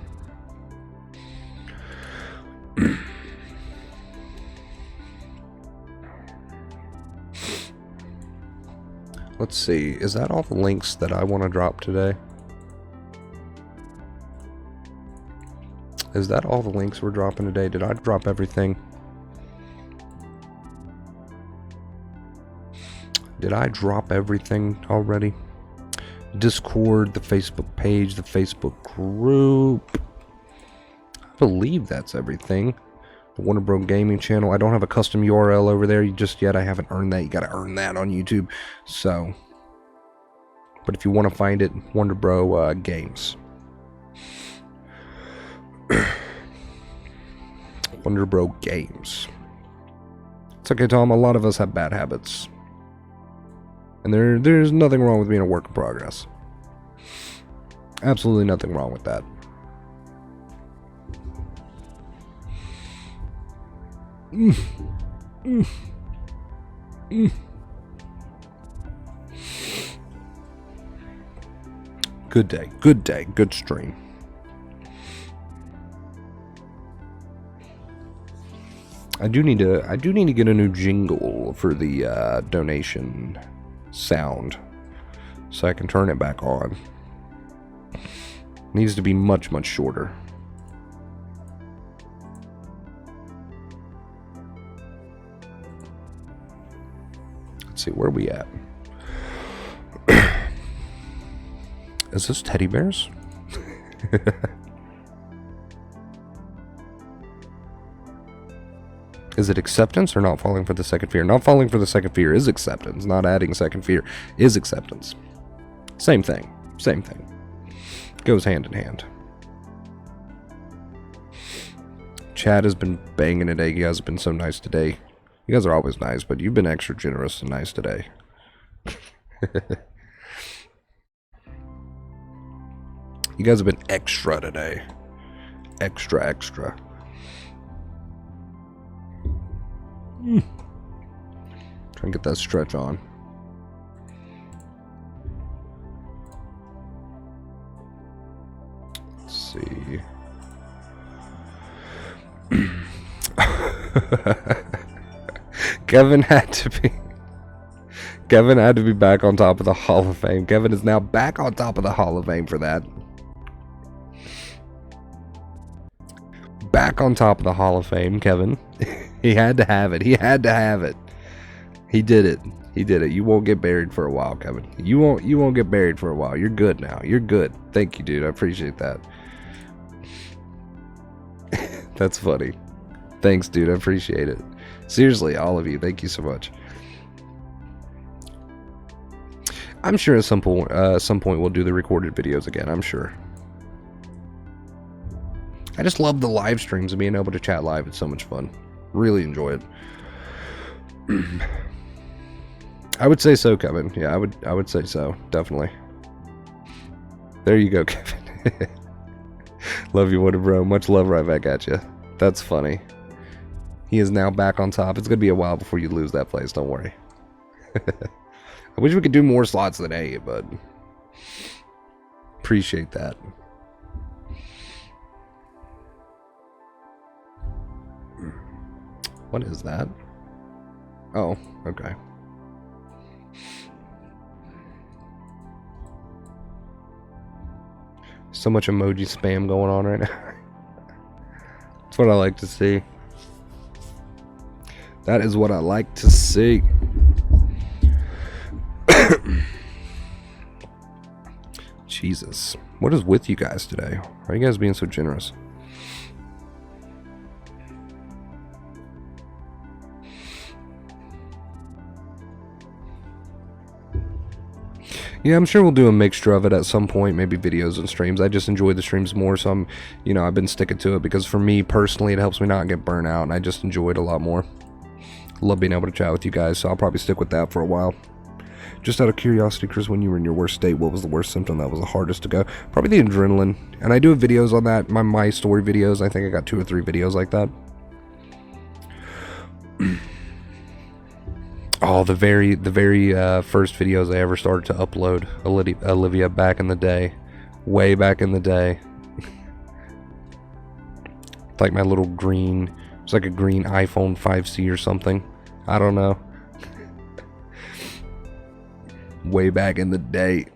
Let's see. Is that all the links that I want to drop today? Is that all the links we're dropping today? Did I drop everything? Did I drop everything already? Discord, the Facebook page, the Facebook group. I believe that's everything. The Wonder Bro Gaming channel. I don't have a custom URL over there just yet. I haven't earned that. You got to earn that on YouTube. So, but if you want to find it, Wonder Bro Games. Wonder Bro Games. It's okay, Tom. A lot of us have bad habits. And there's nothing wrong with being a work in progress. Absolutely nothing wrong with that. Good day, good stream. I do need to get a new jingle for the donation sound so I can turn it back on. It needs to be much shorter. Let's see, where are we at? Is this teddy bears? Is it acceptance or not falling for the second fear? Not falling for the second fear is acceptance. Not adding second fear is acceptance. Same thing. Same thing. Goes hand in hand. Chad has been banging today. You guys have been so nice today. You guys are always nice, but you've been extra generous and nice today. You guys have been extra today. Extra. Try and get that stretch on. Let's see. Kevin had to be back on top of the Hall of Fame. Kevin is now back on top of the Hall of Fame for that. Back on top of the Hall of Fame, Kevin. He had to have it. He had to have it. He did it. He did it. You won't get buried for a while, Kevin. You won't get buried for a while. You're good now. You're good. Thank you, dude. I appreciate that. That's funny. Thanks, dude. I appreciate it. Seriously, all of you. Thank you so much. I'm sure at some point we'll do the recorded videos again. I'm sure. I just love the live streams and being able to chat live. It's so much fun. Really enjoy it. I would say so, Kevin. Yeah, I would say so. Definitely. There you go, Kevin. Love you, Wonder Bro. Much love right back at you. That's funny. He is now back on top. It's going to be a while before you lose that place. Don't worry. I wish we could do more slots than 8, but appreciate that. What is that? Oh, okay. So much emoji spam going on right now. That's what I like to see. That is what I like to see. Jesus. What is with you guys today? Why are you guys being so generous? Yeah, I'm sure we'll do a mixture of it at some point, maybe videos and streams. I just enjoy the streams more, so I've been sticking to it because for me personally, it helps me not get burnt out, and I just enjoy it a lot more. Love being able to chat with you guys, so I'll probably stick with that for a while. Just out of curiosity, Chris, when you were in your worst state, what was the worst symptom that was the hardest to go? Probably the adrenaline, and I do have videos on that, my story videos. I think I got 2 or 3 videos like that. Oh, the very first videos I ever started to upload, Olivia, back in the day, way back in the day. Like my little green, it's like a green iPhone 5C or something. I don't know. Way back in the day.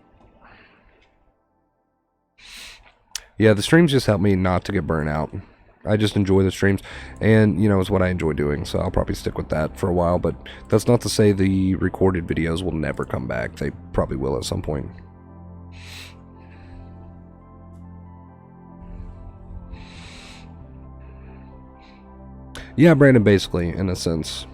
Yeah, the streams just help me not to get burnt out. I just enjoy the streams, and it's what I enjoy doing, so I'll probably stick with that for a while, but that's not to say the recorded videos will never come back. They probably will at some point. Yeah, Brandon, basically, in a sense.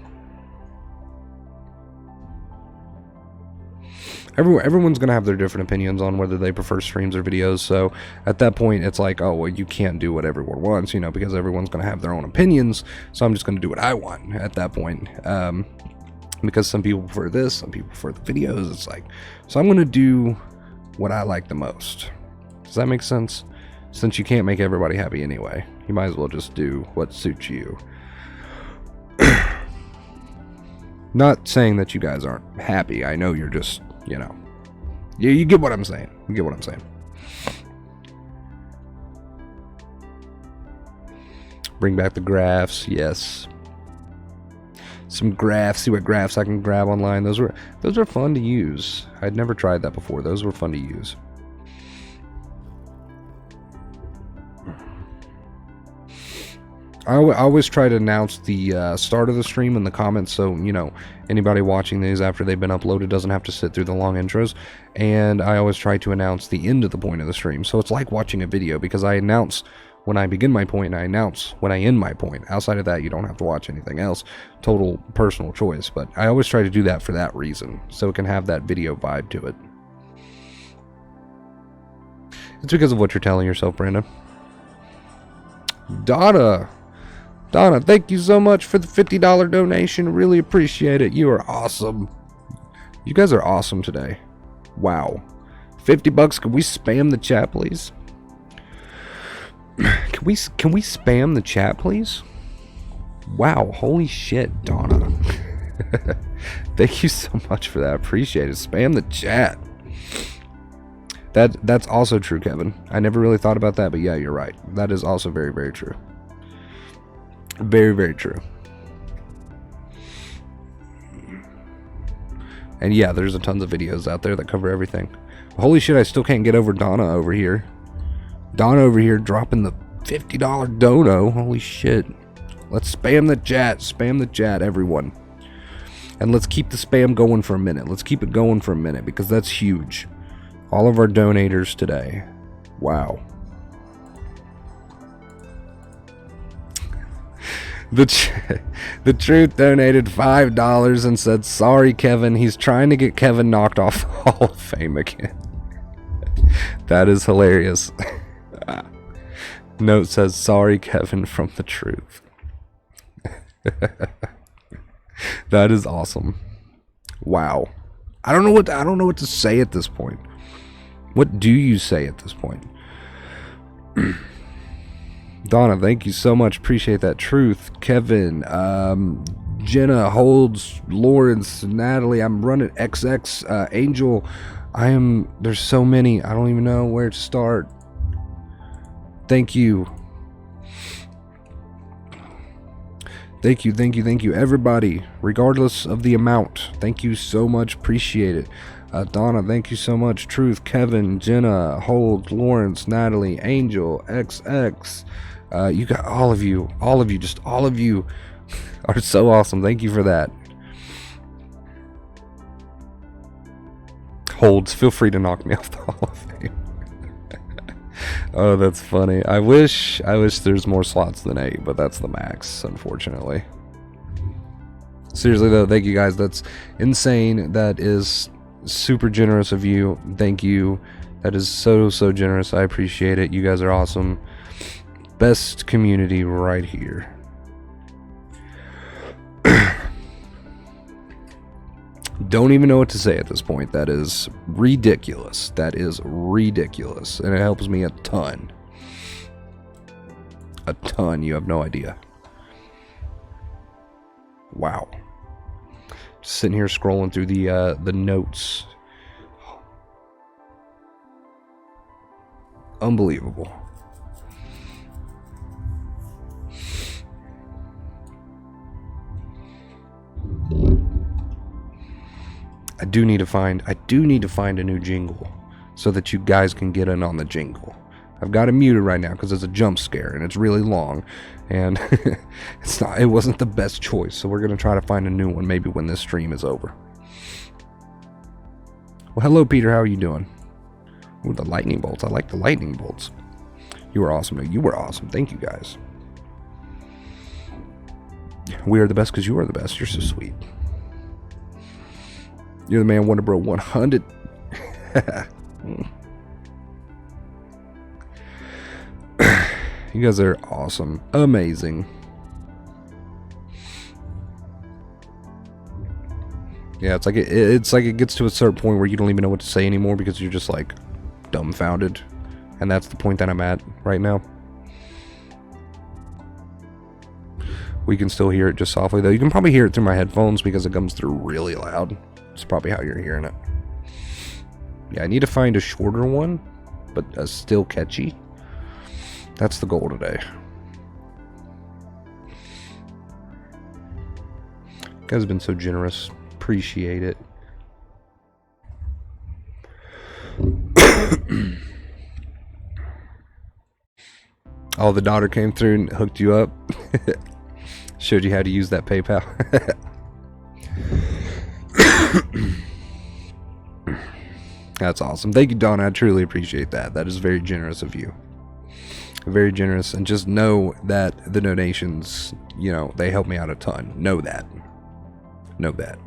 Everyone's going to have their different opinions on whether they prefer streams or videos, so at that point, it's like, oh, well, you can't do what everyone wants, because everyone's going to have their own opinions, so I'm just going to do what I want at that point, because some people prefer this, some people prefer the videos, it's like, so I'm going to do what I like the most. Does that make sense? Since you can't make everybody happy anyway, you might as well just do what suits you. Not saying that you guys aren't happy, I know you're just... you get what I'm saying. You get what I'm saying. Bring back the graphs, yes. Some graphs, see what graphs I can grab online. Those were fun to use. I'd never tried that before. Those were fun to use. I always try to announce the start of the stream in the comments, so anybody watching these after they've been uploaded doesn't have to sit through the long intros. And I always try to announce the end of the point of the stream, so it's like watching a video, because I announce when I begin my point and I announce when I end my point. Outside of that, you don't have to watch anything else. Total personal choice, but I always try to do that for that reason, so it can have that video vibe to it. It's because of what you're telling yourself, Brandon. Donna, thank you so much for the $50 donation. Really appreciate it. You are awesome. You guys are awesome today. Wow. $50. Can we spam the chat, please? Can we spam the chat, please? Wow. Holy shit, Donna. Thank you so much for that. Appreciate it. Spam the chat. That's also true, Kevin. I never really thought about that, but yeah, you're right. That is also very, very true. Very, very true. And yeah, there's a tons of videos out there that cover everything. Holy shit, I still can't get over Donna over here. Donna over here dropping the $50 dono. Holy shit. Let's spam the chat. Spam the chat, everyone. And let's keep the spam going for a minute. Let's keep it going for a minute, because that's huge. All of our donators today. Wow. The Truth donated $5 and said, "Sorry, Kevin. He's trying to get Kevin knocked off the Hall of Fame again." That is hilarious. Note says, "Sorry, Kevin," from The Truth. That is awesome. Wow. I don't know what to say at this point. What do you say at this point? Donna, thank you so much. Appreciate that. Truth, Kevin, Jenna, Holds, Lawrence, Natalie, I'm running XX, Angel. There's so many. I don't even know where to start. Thank you. Thank you, everybody, regardless of the amount. Thank you so much. Appreciate it. Donna, thank you so much. Truth, Kevin, Jenna, Hold, Lawrence, Natalie, Angel, XX. You got all of you, just all of you are so awesome. Thank you for that. Holds, feel free to knock me off the Hall of Fame. Oh, that's funny. I wish there's more slots than 8, but that's the max, unfortunately. Seriously though, thank you guys. That's insane. That is super generous of you. Thank you. That is so generous. I appreciate it. You guys are awesome. Best community right here. Don't even know what to say at this point. That is ridiculous. That is ridiculous. And it helps me a ton. A ton. You have no idea. Wow. Just sitting here scrolling through the notes. Unbelievable. I do need to find a new jingle so that you guys can get in on the jingle. I've got it muted right now because it's a jump scare and it's really long, and it wasn't the best choice. So we're gonna try to find a new one maybe when this stream is over. Well, hello Peter, how are you doing? Ooh, the lightning bolts. I like the lightning bolts. You were awesome. You were awesome. Thank you guys. We are the best because you are the best. You're so sweet. You're the man, Wonder Bro 100. You guys are awesome. Amazing. Yeah, it's like it gets to a certain point where you don't even know what to say anymore because you're just like dumbfounded. And that's the point that I'm at right now. We can still hear it just softly though. You can probably hear it through my headphones because it comes through really loud. It's probably how you're hearing it. Yeah, I need to find a shorter one, but still catchy. That's the goal today. You guys have been so generous. Appreciate it. Oh, the daughter came through and hooked you up. Showed you how to use that PayPal. That's awesome. Thank you, Donna. I truly appreciate that. That is very generous of you. Very generous. And just know that the donations, you know, they help me out a ton. Know that. Know that.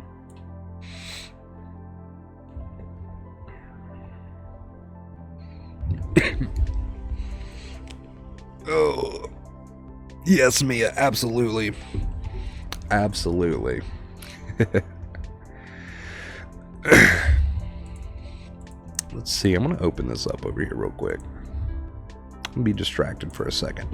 Oh. Yes, Mia. Absolutely. Absolutely. Let's see. I'm going to open this up over here real quick. I'm going to be distracted for a second.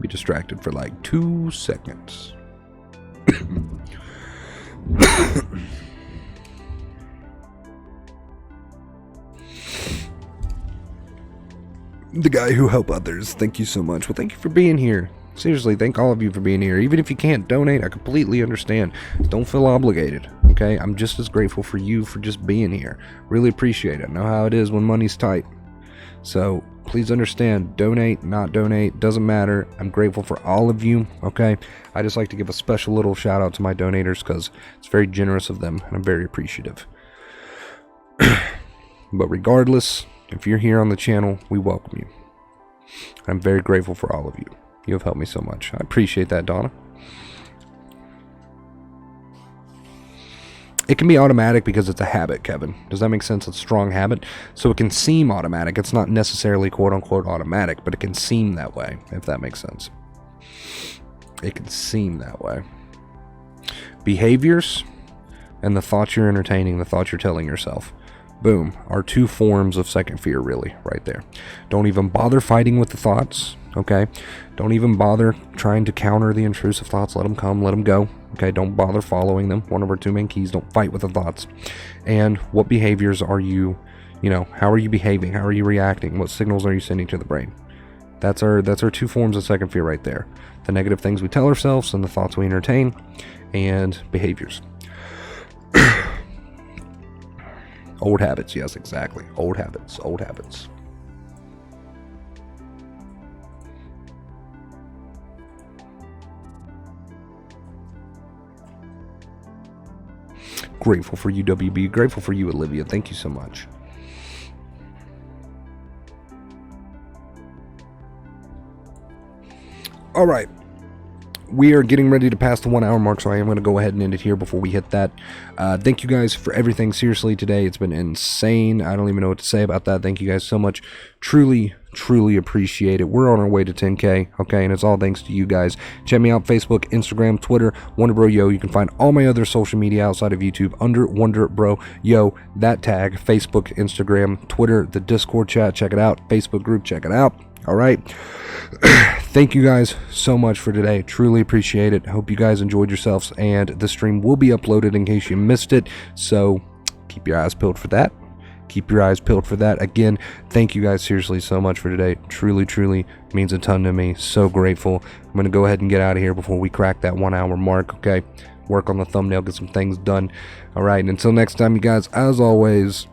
Be distracted for like 2 seconds. The guy who helped others. Thank you so much. Well, thank you for being here. Seriously, thank all of you for being here. Even if you can't donate, I completely understand. Don't feel obligated, okay? I'm just as grateful for you for just being here. Really appreciate it. I know how it is when money's tight. So, please understand, donate, not donate, doesn't matter. I'm grateful for all of you, okay? I just like to give a special little shout out to my donators because it's very generous of them, and I'm very appreciative. But regardless, if you're here on the channel, we welcome you. I'm very grateful for all of you. You have helped me so much. I appreciate that, Donna. It can be automatic because it's a habit, Kevin. Does that make sense? It's a strong habit. So it can seem automatic. It's not necessarily quote-unquote automatic, but it can seem that way, if that makes sense. It can seem that way. Behaviors and the thoughts you're entertaining, the thoughts you're telling yourself, boom, are two forms of second fear, really, right there. Don't even bother fighting with the thoughts, okay? Don't even bother trying to counter the intrusive thoughts. Let them come, let them go, okay? Don't bother following them. One of our two main keys, don't fight with the thoughts. And what behaviors are you, how are you behaving? How are you reacting? What signals are you sending to the brain? That's our two forms of second fear right there. The negative things we tell ourselves and the thoughts we entertain, and behaviors. Old habits, yes, exactly. Old habits, old habits. Grateful for you, WB. Grateful for you, Olivia. Thank you so much. All right. We are getting ready to pass the 1 hour mark, so I am going to go ahead and end it here before we hit that. Thank you guys for everything. Seriously, today it's been insane. I don't even know what to say about that. Thank you guys so much. Truly, truly appreciate it. We're on our way to 10K, okay, and it's all thanks to you guys. Check me out, Facebook, Instagram, Twitter, WonderBroYo. You can find all my other social media outside of YouTube under WonderBroYo. That tag, Facebook, Instagram, Twitter, the Discord chat, check it out. Facebook group, check it out. All right. Thank you guys so much for today. Truly appreciate it. Hope you guys enjoyed yourselves, and the stream will be uploaded in case you missed it. So keep your eyes peeled for that. Keep your eyes peeled for that. Again, thank you guys seriously so much for today. Truly, truly means a ton to me. So grateful. I'm going to go ahead and get out of here before we crack that 1 hour mark. Okay. Work on the thumbnail, get some things done. All right. And until next time, you guys, as always,